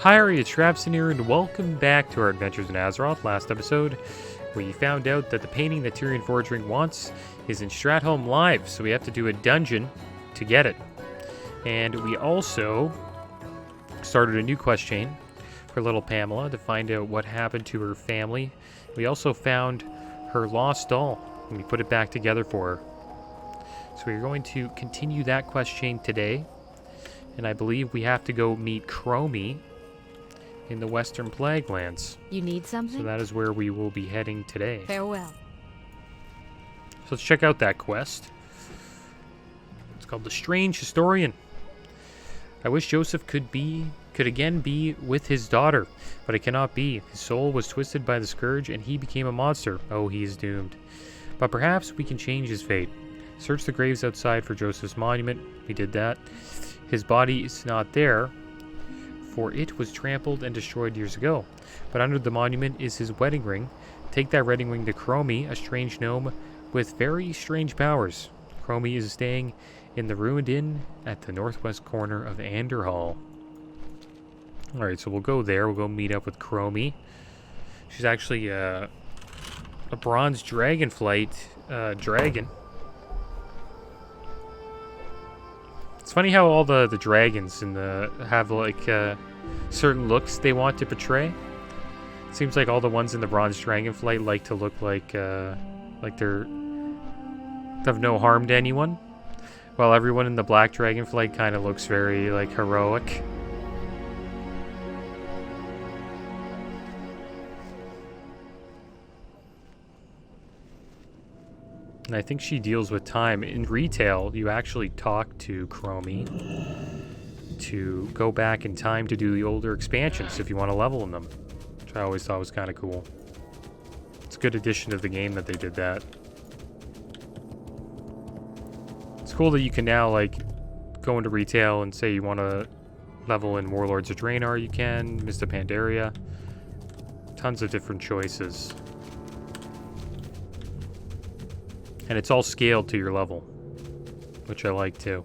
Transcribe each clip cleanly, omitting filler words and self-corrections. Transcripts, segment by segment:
Hi, it's Trapson here, and welcome back to our adventures in Azeroth. Last episode, we found out that the painting that Tyrion Forgeling wants is in Stratholme Live, so we have to do a dungeon to get it. And we also started a new quest chain for little Pamela to find out what happened to her family. We also found her lost doll, and we put it back together for her. So we're going to continue that quest chain today, and I believe we have to go meet Cromie in the Western Plaguelands. You need something? So that is where we will be heading today. Farewell. So let's check out that quest. It's called The Strange Historian. I wish Joseph could again be with his daughter, but it cannot be. His soul was twisted by the scourge and he became a monster. Oh, he is doomed. But perhaps we can change his fate. Search the graves outside for Joseph's monument. We did that. His body is not there, for it was trampled and destroyed years ago. But under the monument is his wedding ring. Take that wedding ring to Cromie, a strange gnome with very strange powers. Cromie is staying in the ruined inn at the northwest corner of Anderhall. Alright, so we'll go there. We'll go meet up with Cromie. She's actually a bronze dragonflight dragon. It's funny how all the dragons have like certain looks they want to portray. It seems like all the ones in the bronze dragonflight like to look like they're have no harm to anyone, while everyone in the black dragonflight kind of looks very like heroic. And I think she deals with time. In retail, you actually talk to Cromie to go back in time to do the older expansions if you want to level in them, which I always thought was kind of cool. It's a good addition to the game that they did that. It's cool that you can now like go into retail and say you want to level in Warlords of Draenor, you can, Mist of Pandaria. Tons of different choices. And it's all scaled to your level, which I like too.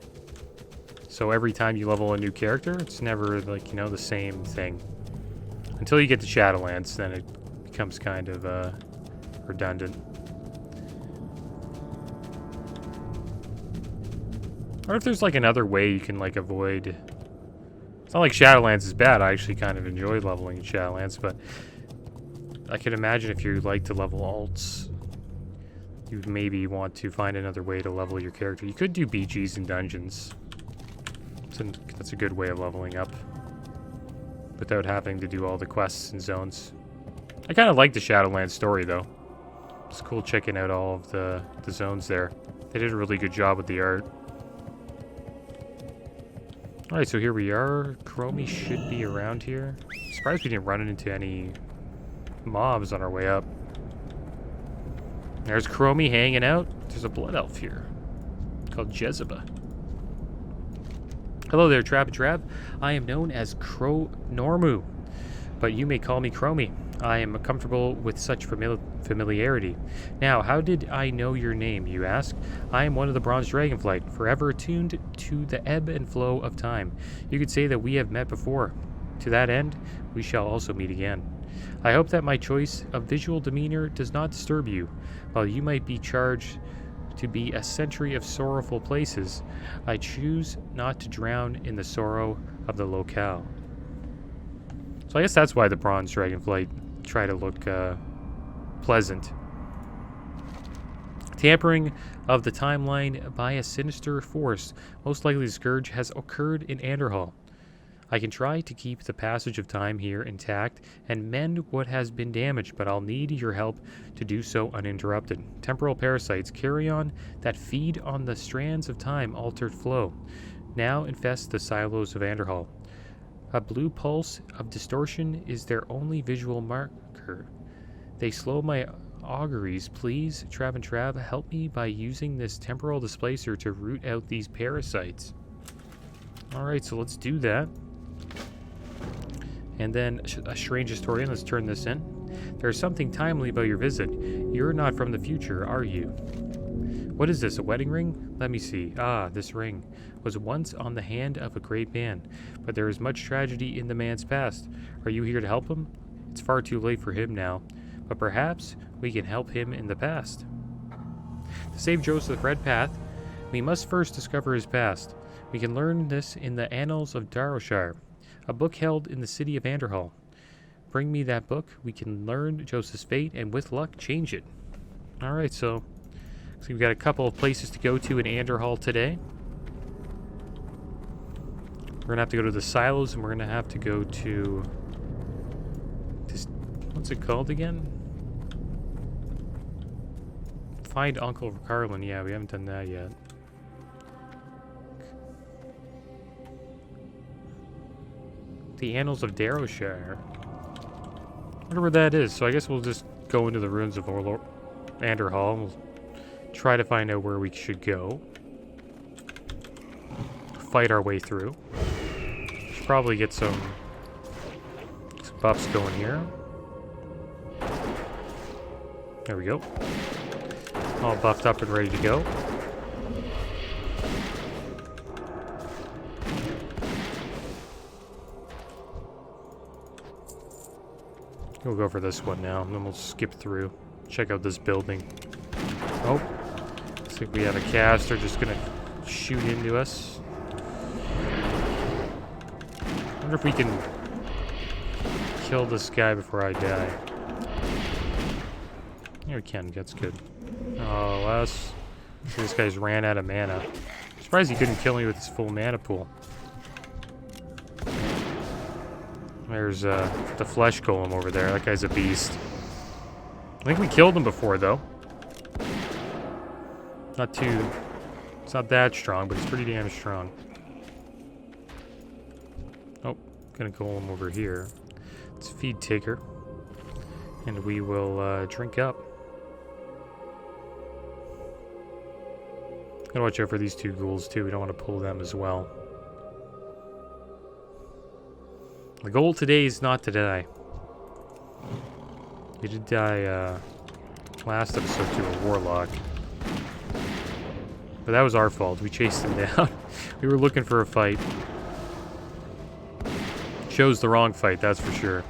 So every time you level a new character, it's never like, you know, the same thing. Until you get to Shadowlands, then it becomes kind of redundant. I wonder if there's like another way you can like avoid. It's not like Shadowlands is bad. I actually kind of enjoy leveling in Shadowlands, but I could imagine if you like to level alts, you maybe want to find another way to level your character. You could do BGs in dungeons. That's a good way of leveling up without having to do all the quests and zones. I kind of like the Shadowlands story, though. It's cool checking out all of the zones there. They did a really good job with the art. Alright, so here we are. Cromie should be around here. I'm surprised we didn't run into any mobs on our way up. There's Cromie hanging out. There's a blood elf here called Jezebel. Hello there, Trap. I am known as Normu, but you may call me Cromie. I am comfortable with such familiarity. Now, how did I know your name, you ask? I am one of the Bronze Dragonflight, forever attuned to the ebb and flow of time. You could say that we have met before. To that end, we shall also meet again. I hope that my choice of visual demeanor does not disturb you. While you might be charged to be a century of sorrowful places, I choose not to drown in the sorrow of the locale. So I guess that's why the Bronze Dragonflight try to look pleasant. Tampering of the timeline by a sinister force. Most likely the scourge has occurred in Anderhall. I can try to keep the passage of time here intact and mend what has been damaged, but I'll need your help to do so uninterrupted. Temporal parasites, carrion that feed on the strands of time altered flow, now infest the silos of Anderhall. A blue pulse of distortion is their only visual marker. They slow my auguries. Please, Trav, help me by using this temporal displacer to root out these parasites. Alright, so let's do that. And then a strange historian. Let's turn this in. There's something timely about your visit. You're not from the future, are you? What is this, a wedding ring? Let me see. Ah, this ring was once on the hand of a great man, but there is much tragedy in the man's past. Are you here to help him? It's far too late for him now, but perhaps we can help him in the past. To save Joseph Redpath, we must first discover his past. We can learn this in the Annals of Darrowshire, a book held in the city of Anderhall. Bring me that book, we can learn Joseph's fate, and with luck, change it. Alright, so we've got a couple of places to go to in Anderhall today. We're going to have to go to the silos, and we're going to have to go to this, what's it called again? Find Uncle Carlin. Yeah, we haven't done that yet. The Annals of Darrowshire. I wonder where that is. So I guess we'll just go into the ruins of Anderhall. We'll try to find out where we should go. Fight our way through. Should probably get some buffs going here. There we go. All buffed up and ready to go. We'll go for this one now, and then we'll skip through. Check out this building. Oh, looks like we have a caster just gonna shoot into us. Wonder if we can kill this guy before I die. Yeah, we can. That's good. Oh, last. This guy's ran out of mana. Surprised he couldn't kill me with his full mana pool. There's the flesh golem over there. That guy's a beast. I think we killed him before, though. Not too... It's not that strong, but it's pretty damn strong. Oh, gonna golem over here. Let's feed Tigger. And we will drink up. Gotta watch out for these two ghouls, too. We don't want to pull them as well. The goal today is not to die. We did die last episode to a warlock. But that was our fault. We chased him down. We were looking for a fight. Chose the wrong fight, that's for sure.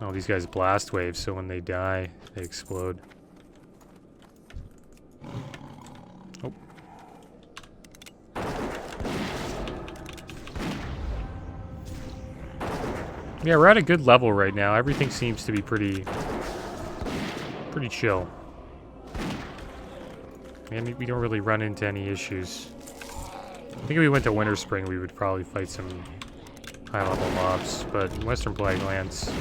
Oh, these guys blast waves, so when they die, they explode. Oh. Yeah, we're at a good level right now. Everything seems to be pretty chill. And we don't really run into any issues. I think if we went to Winter Spring, we would probably fight some high-level mobs. But in Western Plaguelands,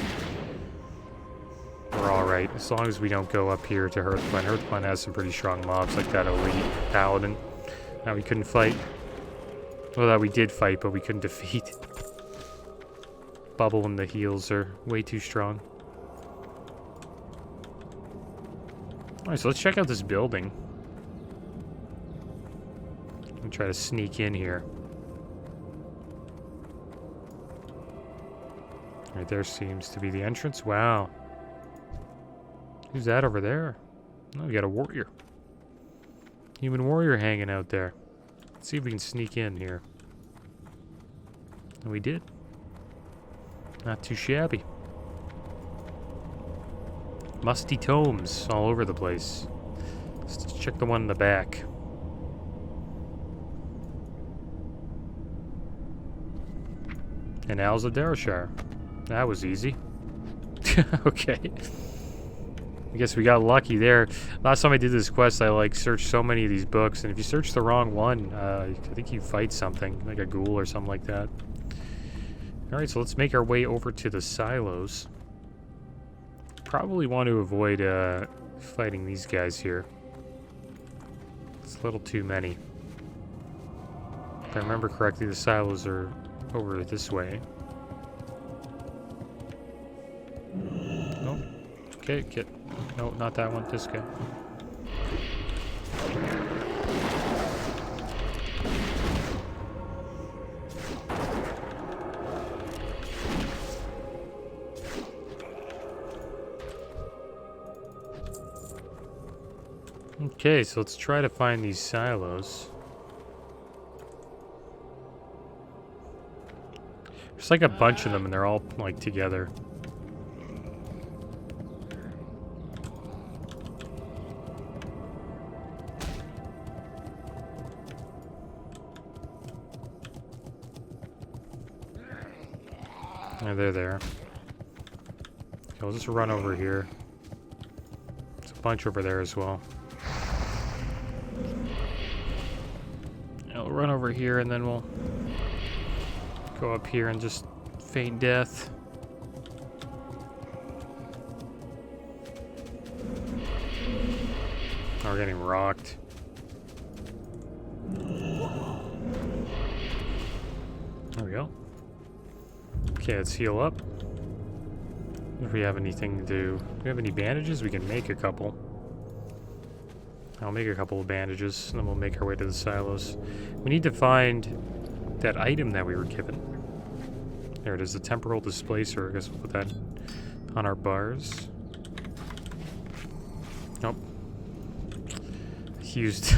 we're alright. As long as we don't go up here to Hearthglen. Hearthglen has some pretty strong mobs, like that elite paladin. That we couldn't fight. Well, that we did fight, but we couldn't defeat. Bubble and the heals are way too strong. Alright, so let's check out this building. And try to sneak in here. Right there seems to be the entrance. Wow. Who's that over there? Oh, we got a warrior. Human warrior hanging out there. Let's see if we can sneak in here. And we did. Not too shabby. Musty tomes all over the place. Let's check the one in the back. Annals of Darrowshire. That was easy. Okay. I guess we got lucky there. Last time I did this quest, I searched so many of these books, and if you search the wrong one, I think you fight something, like a ghoul or something like that. Alright, so let's make our way over to the silos. Probably want to avoid fighting these guys here. It's a little too many. If I remember correctly, the silos are over this way. Nope. Okay, no, not that one, this guy. Okay, so let's try to find these silos. There's like a bunch of them and they're all like together. Yeah, they're there. Okay, we'll just run over here. There's a bunch over there as well. Yeah, we'll run over here and then we'll go up here and just feign death. Oh, we're getting rocked. There we go. Okay, let's heal up. If we have anything to do. Do we have any bandages? We can make a couple. I'll make a couple of bandages, and then we'll make our way to the silos. We need to find that item that we were given. There it is, the Temporal Displacer. I guess we'll put that on our bars. Nope. Used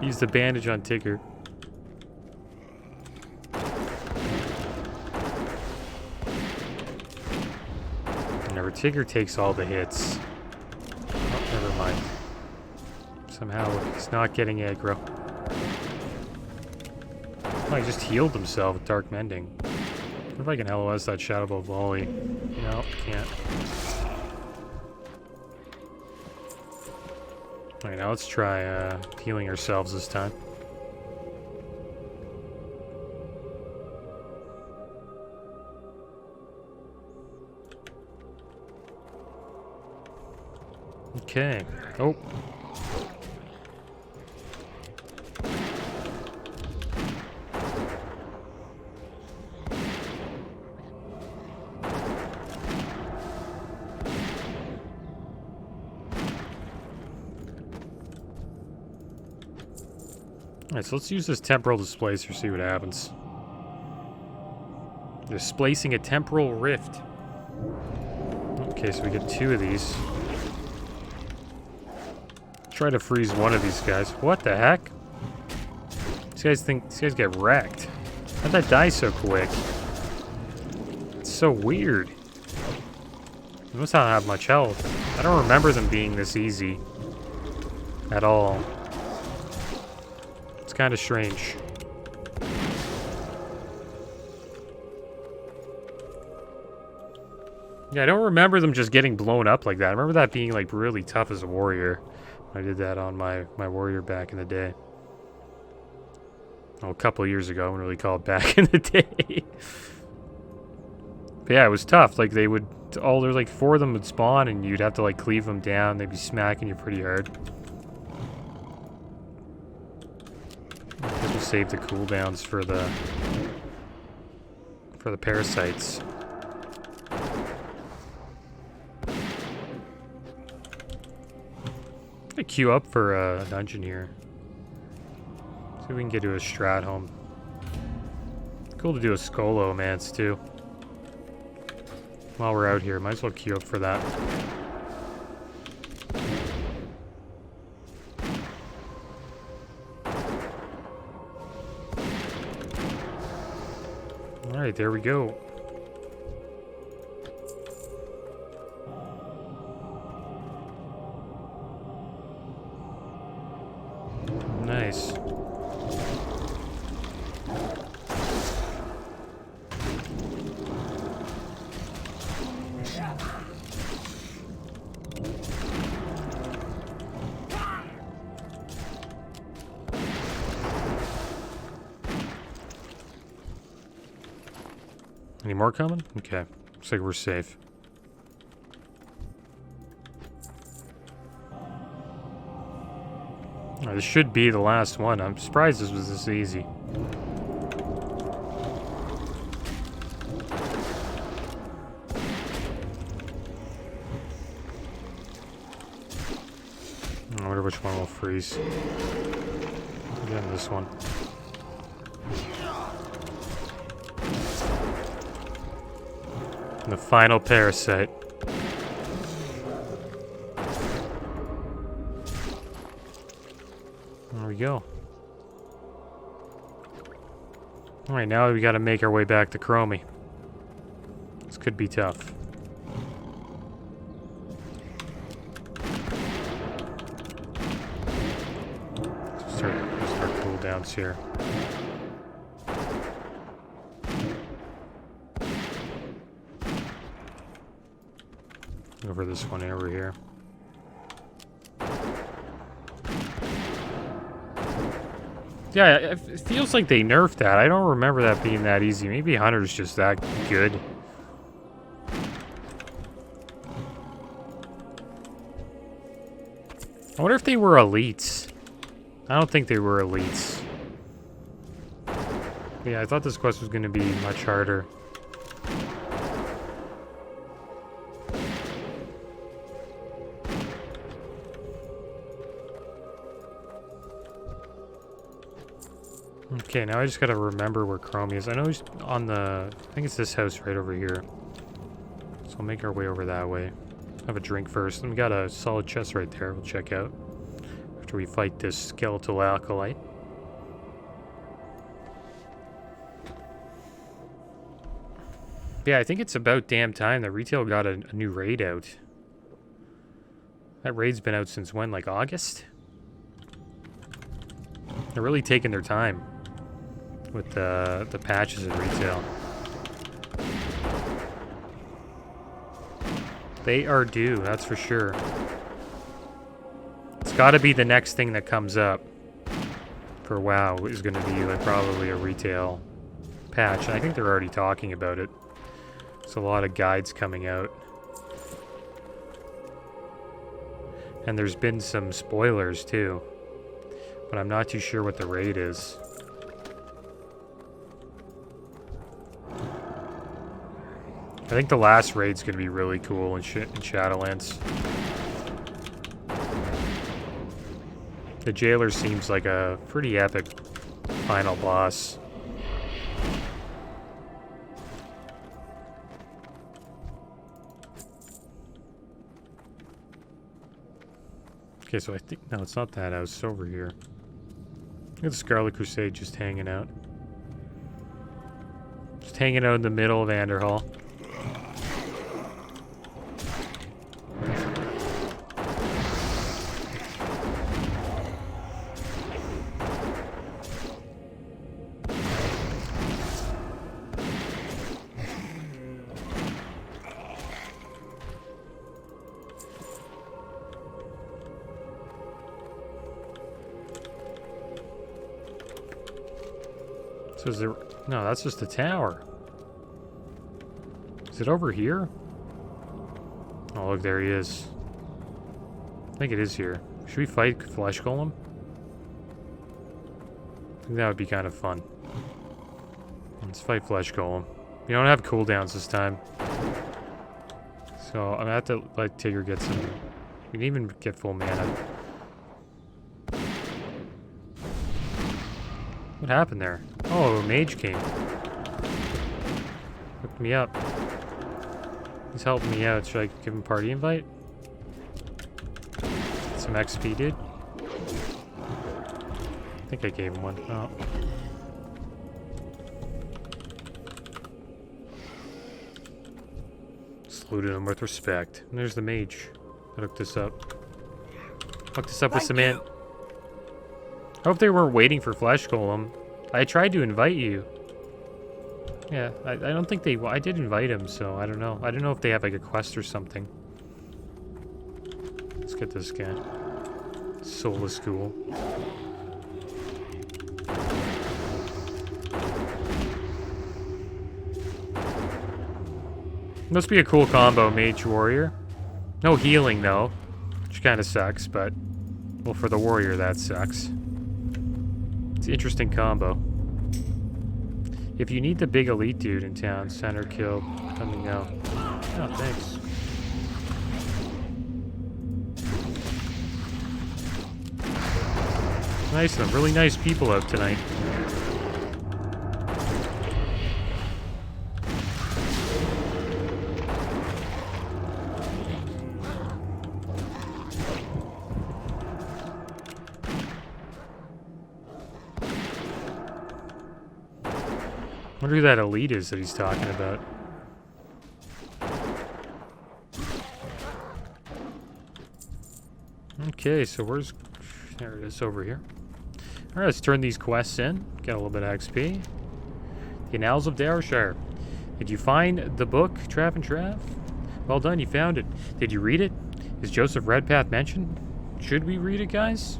used a bandage on Tigger. Whenever Tigger takes all the hits. Oh, never mind. Somehow he's not getting aggro. Oh, he just healed himself with Dark Mending. I wonder if I can LOS that Shadow Bow Volley. No, can't. Alright, now let's try healing ourselves this time. Okay. Oh. Alright, so let's use this Temporal Displacer, see what happens. Displacing a temporal rift. Okay, so we get 2 of these. Try to freeze one of these guys. What the heck? These guys get wrecked. How'd that die so quick? It's so weird. They must not have much health. I don't remember them being this easy. At all. It's kind of strange. Yeah, I don't remember them just getting blown up like that. I remember that being like really tough as a warrior. I did that on my warrior back in the day. Oh, a couple of years ago. I wouldn't really call it back in the day. But yeah, it was tough. Like they would there's like 4 of them would spawn and you'd have to like cleave them down. They'd be smacking you pretty hard. Have to save the cooldowns for the parasites. I'm gonna queue up for a dungeon here. See if we can get to a strat home. Cool to do a Scolomance too. While we're out here, might as well queue up for that. Alright, there we go. Nice. Any more coming? Okay. Looks like we're safe. Oh, this should be the last one. I'm surprised this was this easy. I wonder which one will freeze. Again, this one. And the final parasite. we go. Alright, now we gotta make our way back to Cromie. This could be tough. Start cooldowns here. Go for this one over here. Yeah, it feels like they nerfed that. I don't remember that being that easy. Maybe Hunter's just that good. I wonder if they were elites. I don't think they were elites. Yeah, I thought this quest was going to be much harder. Okay, now I just gotta remember where Cromie is. I know he's on the... I think it's this house right over here. So we'll make our way over that way. Have a drink first. And we got a solid chest right there we'll check out. After we fight this skeletal acolyte. Yeah, I think it's about damn time that retail got a new raid out. That raid's been out since when? Like August? They're really taking their time with the patches at retail. They are due, that's for sure. It's got to be the next thing that comes up for WoW is going to be like probably a retail patch. And I think they're already talking about it. There's a lot of guides coming out. And there's been some spoilers too. But I'm not too sure what the raid is. I think the last raid's going to be really cool in Shadowlands. The Jailer seems like a pretty epic final boss. Okay, so I think... No, it's not that house. It's over here. Look at the Scarlet Crusade just hanging out. Just hanging out in the middle of Anderhall. So is there... No, that's just a tower. Is it over here? Oh, look, there he is. I think it is here. Should we fight Flesh Golem? I think that would be kind of fun. Let's fight Flesh Golem. We don't have cooldowns this time. So, I'm gonna have to let Tigger get some... We can even get full mana. What happened there? Oh, a mage came. Hooked me up. He's helping me out. Should I give him a party invite? Get some XP, dude. I think I gave him one. Oh. Saluted him with respect. And there's the mage that hooked us up. Hooked us up with some ant. I hope they weren't waiting for Flesh Golem. I tried to invite you. Yeah, I don't think they... I did invite him, so I don't know. I don't know if they have like a quest or something. Let's get this guy. Soulless Ghoul. Must be a cool combo, Mage Warrior. No healing though, which kind of sucks, but... Well, for the Warrior, that sucks. It's an interesting combo. If you need the big elite dude in town, center kill, let me know. Oh, thanks. Nice, some really nice people out tonight. Wonder who that elite is that he's talking about. Okay, so where's... There it is, over here. Alright, let's turn these quests in. Get a little bit of XP. The Annals of Darrowshire. Did you find the book, Trav and Trav? Well done, you found it. Did you read it? Is Joseph Redpath mentioned? Should we read it, guys?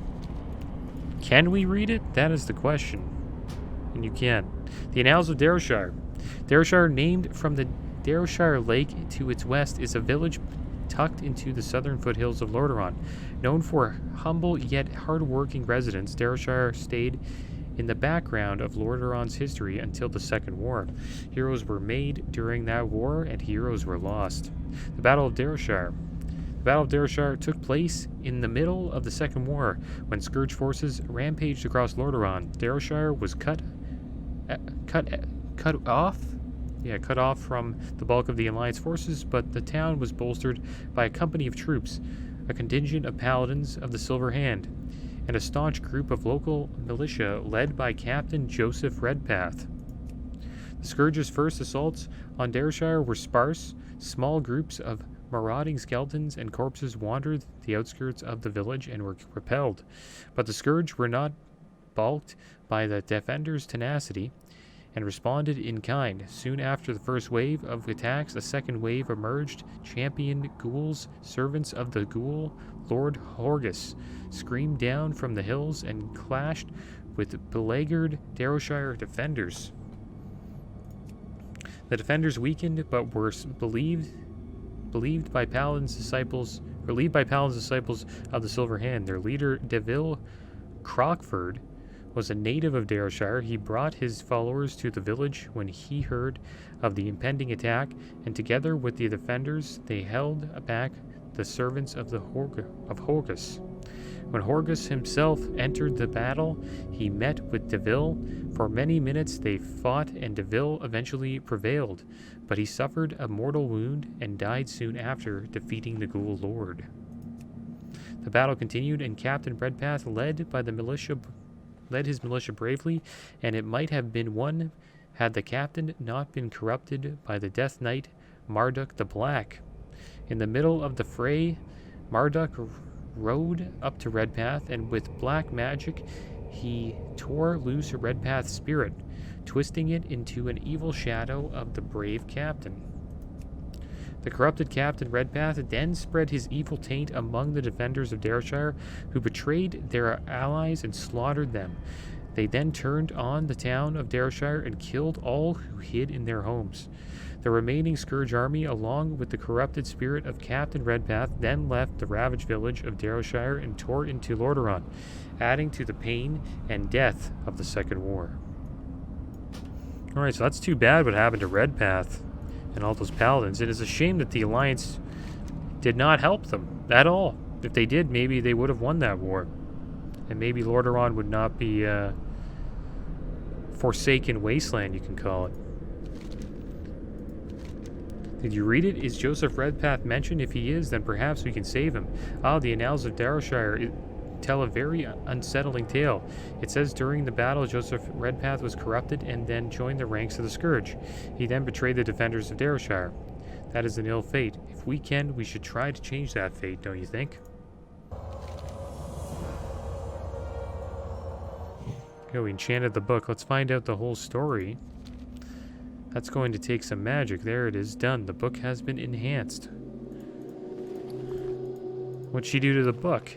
Can we read it? That is the question. And you can. The Annals of Darrowshire. Darrowshire, named from the Darrowshire Lake to its west, is a village tucked into the southern foothills of Lordaeron. Known for humble yet hard-working residents, Darrowshire stayed in the background of Lordaeron's history until the Second War. Heroes were made during that war, and heroes were lost. The Battle of Darrowshire. The Battle of Darrowshire took place in the middle of the Second War, when Scourge forces rampaged across Lordaeron. Darrowshire was cut off from the bulk of the Alliance forces, but the town was bolstered by a company of troops, a contingent of paladins of the Silver Hand, and a staunch group of local militia led by Captain Joseph Redpath. The Scourge's first assaults on Darrowshire were sparse. Small groups of marauding skeletons and corpses wandered the outskirts of the village and were repelled, but the Scourge were not balked by the defenders' tenacity and responded in kind. Soon after the first wave of attacks, a second wave emerged. Champion ghouls, servants of the ghoul Lord Horgus, screamed down from the hills and clashed with beleaguered Darrowshire defenders. The defenders weakened, but were believed by Paladin's disciples of the Silver Hand. Their leader, Deville Crockford, was a native of Darrowshire. He brought his followers to the village when he heard of the impending attack, and together with the defenders, they held back the servants of Horgus. When Horgus himself entered the battle, he met with Deville. For many minutes they fought, and Deville eventually prevailed, but he suffered a mortal wound and died soon after defeating the Ghoul Lord. The battle continued, and Captain Redpath led his militia bravely, and it might have been won had the captain not been corrupted by the Death Knight Marduk the Black. In the middle of the fray, Marduk rode up to Redpath, and with black magic he tore loose Redpath's spirit, twisting it into an evil shadow of the brave captain. The corrupted Captain Redpath then spread his evil taint among the defenders of Darrowshire, who betrayed their allies and slaughtered them. They then turned on the town of Darrowshire and killed all who hid in their homes. The remaining Scourge army, along with the corrupted spirit of Captain Redpath, then left the ravaged village of Darrowshire and tore into Lordaeron, adding to the pain and death of the Second War. Alright, so that's too bad what happened to Redpath and all those paladins. It is a shame that the Alliance did not help them at all. If they did, maybe they would have won that war. And maybe Lordaeron would not be a forsaken wasteland, you can call it. Did you read it? Is Joseph Redpath mentioned? If he is, then perhaps we can save him. The Annals of Darrowshire tell a very unsettling tale. It says during the battle, Joseph Redpath was corrupted and then joined the ranks of the Scourge. He then betrayed the defenders of Darrowshire. That is an ill fate. If we can, we should try to change that fate, don't you think? Okay, we enchanted the book. Let's find out the whole story. That's going to take some magic. There it is, done. The book has been enhanced. What'd she do to the book?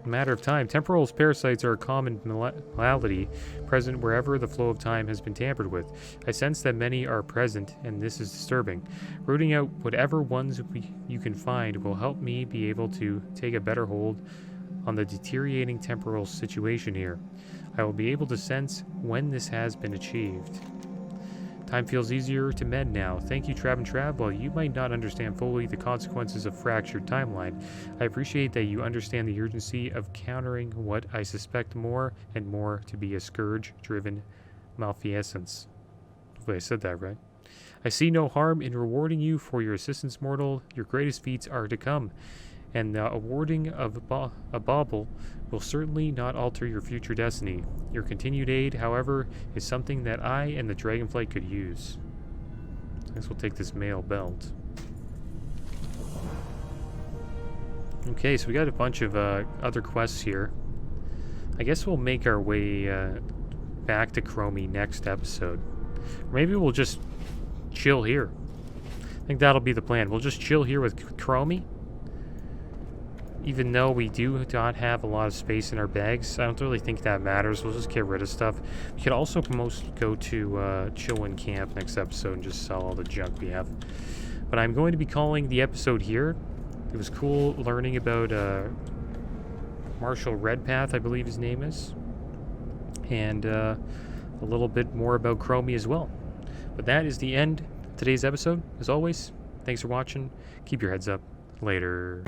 A matter of time. Temporal parasites are a common malady present wherever the flow of time has been tampered with. I sense that many are present, and this is disturbing. Rooting out whatever ones you can find will help me be able to take a better hold on the deteriorating temporal situation here. I will be able to sense when this has been achieved. Time feels easier to mend now. Thank you, Trav and Trav. While you might not understand fully the consequences of fractured timeline, I appreciate that you understand the urgency of countering what I suspect more and more to be a Scourge-driven malfeasance. Hopefully I said that right. I see no harm in rewarding you for your assistance, mortal. Your greatest feats are to come. and the awarding of a bauble will certainly not alter your future destiny. Your continued aid, however, is something that I and the Dragonflight could use. I guess we'll take this mail belt. Okay, so we got a bunch of other quests here. I guess we'll make our way back to Cromie next episode. Or maybe we'll just chill here. I think that'll be the plan. We'll just chill here with Cromie. Even though we do not have a lot of space in our bags, I don't really think that matters. We'll just get rid of stuff. We could also go to Chillin' Camp next episode and just sell all the junk we have. But I'm going to be calling the episode here. It was cool learning about Marshall Redpath, I believe his name is. And a little bit more about Cromie as well. But that is the end of today's episode. As always, thanks for watching. Keep your heads up. Later.